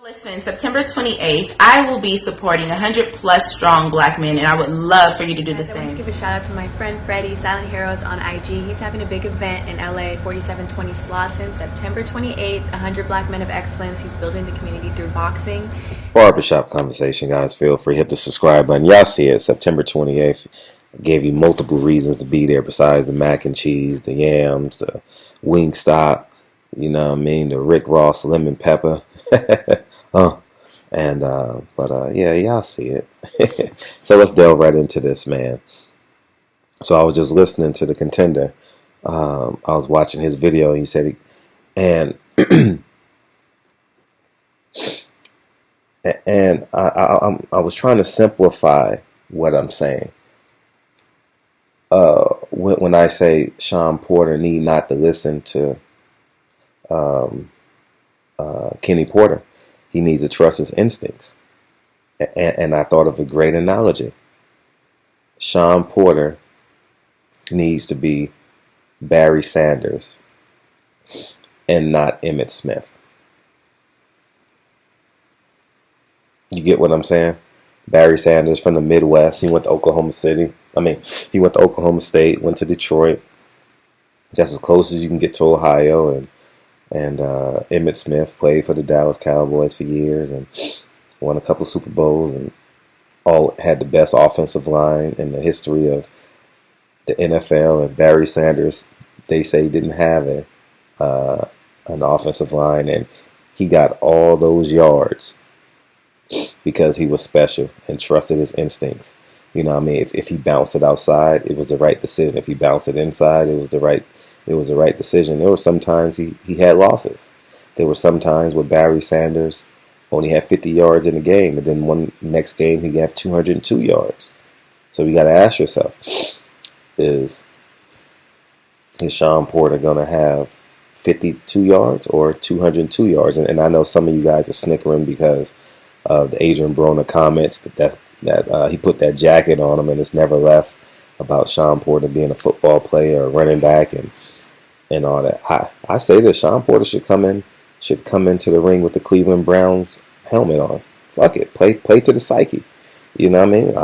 Listen, September 28th, I will be supporting 100 plus strong black men, and I would love for you to do the I want to same. give a shout out to my friend Freddie, Silent Heroes on IG. He's having a big event in LA, 4720 Slauson, September 28th, 100 Black Men of Excellence. He's building the community through boxing. Barbershop Conversation, guys. Feel free to hit the subscribe button. Y'all see it, September 28th. I gave you multiple reasons to be there besides the mac and cheese, the yams, the Wingstop, you know what I mean, the Rick Ross lemon pepper. Yeah, y'all see it. So let's delve right into this, man. So I was just listening to the contender. I was watching his video. He said, and I was trying to simplify what I'm saying. When I say Shawn Porter need not to listen to Kenny Porter, he needs to trust his instincts. And I thought of a great analogy. Shawn Porter needs to be Barry Sanders and not Emmett Smith. You get what I'm saying? Barry Sanders from the Midwest. He went to Oklahoma City. He went to Oklahoma State, went to Detroit. That's as close as you can get to Ohio. And Emmitt Smith played for the Dallas Cowboys for years and won a couple Super Bowls and all had the best offensive line in the history of the NFL. And Barry Sanders, they say, didn't have an offensive line, and he got all those yards because he was special and trusted his instincts. You know what I mean? If he bounced it outside, it was the right decision. If he bounced it inside, it was the right decision. There were sometimes he had losses. There were some times where Barry Sanders only had 50 yards in the game, and then one next game he have 202 yards. So you got to ask yourself, is Shawn Porter going to have 52 yards or 202 yards? And I know some of you guys are snickering because of the Adrian Broner comments that he put that jacket on him and it's never left about Shawn Porter being a football player or running back and all that. I say that Shawn Porter should come into the ring with the Cleveland Browns helmet on. Fuck it, play to the psyche. You know what I mean?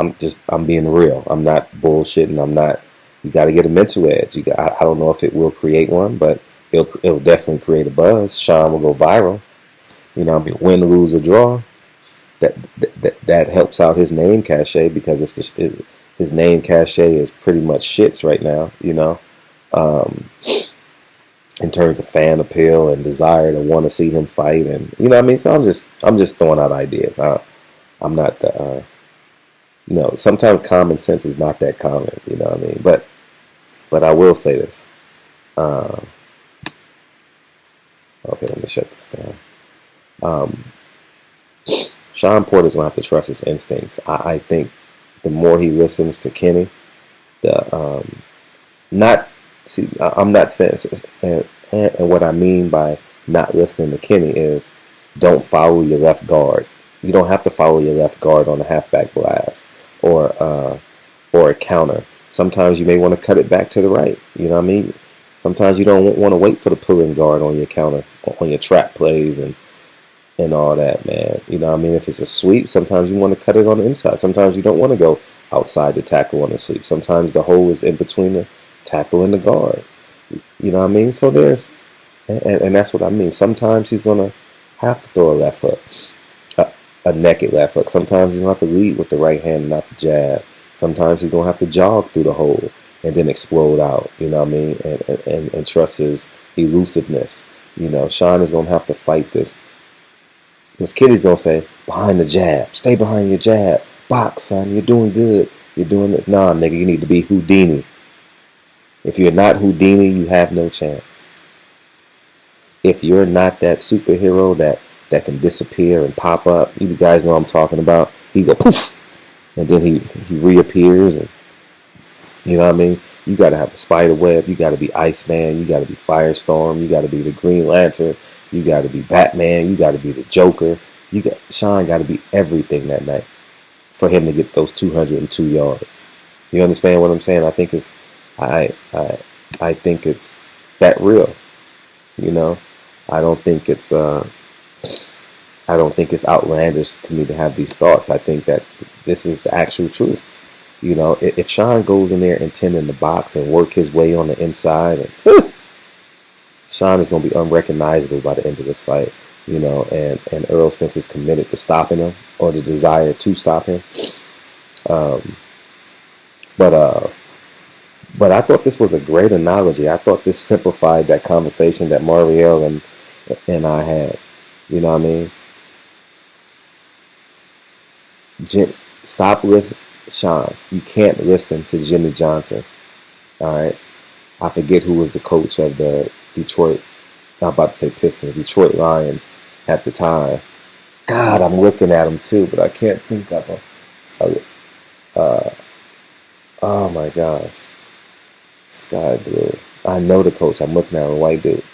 I'm being real. I'm not bullshitting. You got to get a mental edge. I don't know if it will create one, but it'll definitely create a buzz. Shawn will go viral. You know what I mean? Win, lose, or draw. That helps out his name cachet because his name cachet is pretty much shits right now, you know, in terms of fan appeal and desire to want to see him fight, and you know what I mean. So I'm just throwing out ideas. I'm not the sometimes common sense is not that common, you know what I mean. But I will say this. Okay, let me shut this down. Shawn Porter's gonna have to trust his instincts. I think the more he listens to Kenny, I'm not saying, and what I mean by not listening to Kenny is don't follow your left guard. You don't have to follow your left guard on a halfback blast or a counter. Sometimes you may want to cut it back to the right. You know what I mean? Sometimes you don't want to wait for the pulling guard on your counter, on your trap plays and all that, man. You know what I mean? If it's a sweep, sometimes you want to cut it on the inside. Sometimes you don't want to go outside the tackle on the sweep. Sometimes the hole is in between the tackle and the guard. You know what I mean? So and that's what I mean. Sometimes he's going to have to throw a left hook, a naked left hook. Sometimes he's going to have to lead with the right hand and not the jab. Sometimes he's going to have to jog through the hole and then explode out, you know what I mean? And trust his elusiveness. You know, Shawn is going to have to fight this. Because Kitty's going to say, behind the jab. Stay behind your jab. Box, son. You're doing good. You're doing it. Nah, nigga, you need to be Houdini. If you're not Houdini, you have no chance. If you're not that superhero that can disappear and pop up, you guys know what I'm talking about. He go poof. And then he reappears. And you know what I mean? You got to have a spider web. You got to be Iceman. You got to be Firestorm. You got to be the Green Lantern. You got to be Batman. You got to be the Joker. Shawn got to be everything that night for him to get those 202 yards. You understand what I'm saying? I think it's that real. You know, I don't think it's I don't think it's outlandish to me to have these thoughts. I think that this is the actual truth. You know, if Shawn goes in there intending to box and work his way on the inside, and Shawn is going to be unrecognizable by the end of this fight. You know, and Earl Spence is committed to stopping him, or the desire to stop him. But I thought this was a great analogy. I thought this simplified that conversation that Marielle and I had. You know what I mean? Stop with Shawn. You can't listen to Jimmy Johnson. All right. I forget who was the coach of the Detroit. I'm about to say Pistons, Detroit Lions at the time. God, I'm looking at him too, but I can't think of him. Oh my gosh, Sky Blue. I know the coach. I'm looking at a white dude.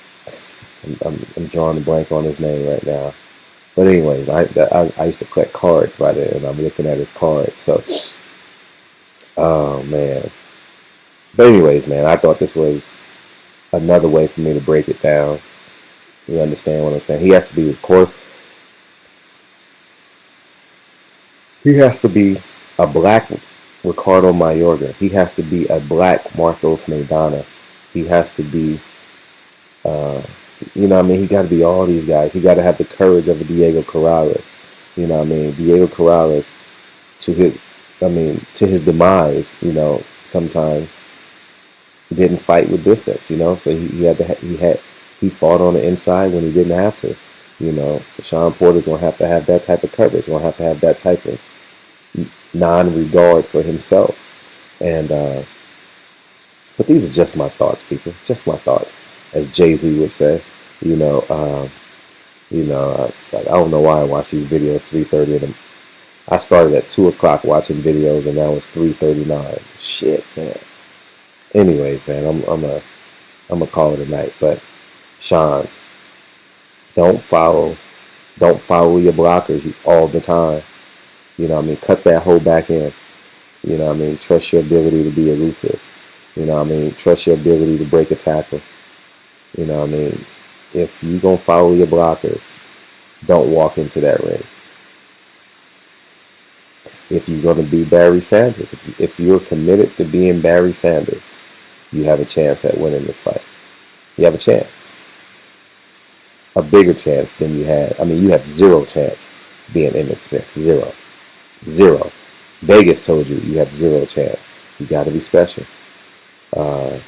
I'm drawing a blank on his name right now. But anyways, I used to collect cards by then, and I'm looking at his card. So, oh man. But anyways, man, I thought this was another way for me to break it down. You understand what I'm saying? He has to be recorded. He has to be a black Ricardo Mayorga. He has to be a black Marcos Maidana. He has to be, you know what I mean? He got to be all these guys. He got to have the courage of a Diego Corrales. You know what I mean? Diego Corrales, to his demise, you know, sometimes didn't fight with distance, you know? So he fought on the inside when he didn't have to. You know, Shawn Porter's going to have that type of courage. He's going to have that type of non-regard for himself. And but these are just my thoughts, people. Just my thoughts, as Jay-Z would say. I don't know why I watch these videos 3:30 of them. I started at 2 o'clock watching videos, and now it's 3:39. Shit, man. Anyways, man, I'm gonna call it a night. But Shawn, don't follow your blockers all the time. You know what I mean? Cut that hole back in. You know what I mean? Trust your ability to be elusive. You know what I mean? Trust your ability to break a tackle. You know what I mean? If you're going to follow your blockers, don't walk into that ring. If you're going to be Barry Sanders, if you're committed to being Barry Sanders, you have a chance at winning this fight. You have a chance. A bigger chance than you had. I mean, you have zero chance being Emmit Smith. Zero. Vegas told you have zero chance. You got to be special. And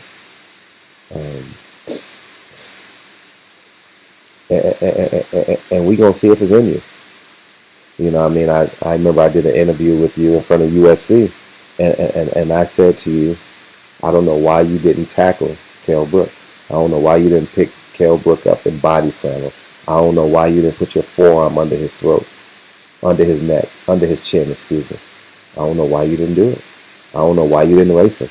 we're going to see if it's in you. You know what I mean? I remember I did an interview with you in front of USC, and I said to you, I don't know why you didn't tackle Kell Brook. I don't know why you didn't pick Kell Brook up and body slam him. I don't know why you didn't put your forearm under his throat, under his neck, under his chin, excuse me. I don't know why you didn't do it. I don't know why you didn't lace him.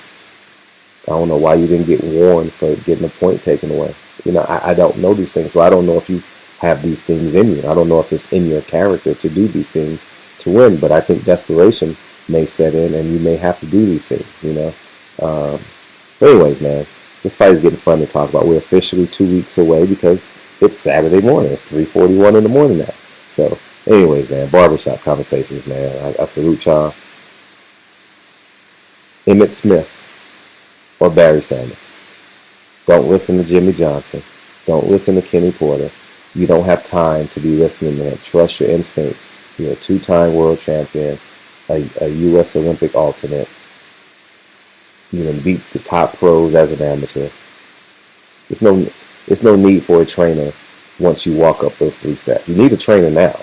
I don't know why you didn't get warned for getting a point taken away. You know, I don't know these things, so I don't know if you have these things in you. I don't know if it's in your character to do these things to win, but I think desperation may set in, and you may have to do these things, you know. But anyways, man, this fight is getting fun to talk about. We're officially 2 weeks away because it's Saturday morning. It's 3:41 in the morning now. So, anyways, man, barbershop conversations, man. I salute y'all. Emmit Smith or Barry Sanders. Don't listen to Jimmy Johnson. Don't listen to Kenny Porter. You don't have time to be listening to him. Trust your instincts. You're a 2-time world champion, a U.S. Olympic alternate. You know, beat the top pros as an amateur. There's no need for a trainer once you walk up those 3 steps. You need a trainer now.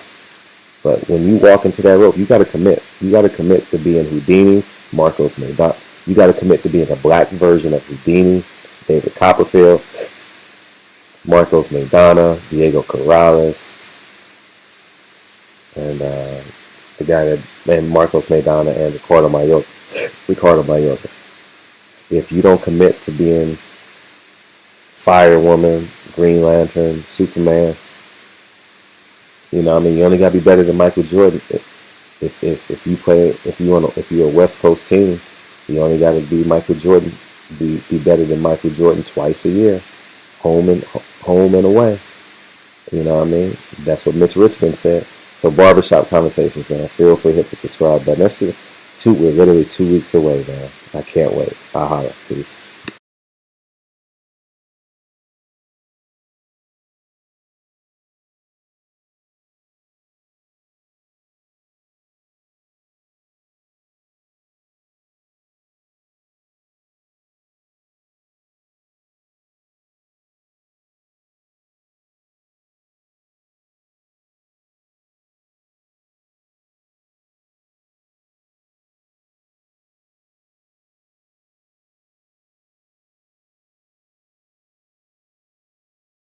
But when you walk into that rope, you got to commit. You got to commit to being Houdini, Marcos Maidana. You got to commit to being a black version of Houdini, David Copperfield, Marcos Maidana, Diego Corrales, and the guy that, and Marcos Maidana and Ricardo Mayorga. If you don't commit to being Fire Woman, Green Lantern, Superman, you know what I mean, you only gotta be better than Michael Jordan. If you're a West Coast team, you only gotta be Michael Jordan, be better than Michael Jordan twice a year, home and away. You know what I mean? That's what Mitch Richmond said. So Barbershop Conversations, man. Feel free to hit the subscribe button. We're literally 2 weeks away, man. I can't wait. I'll holler. Peace.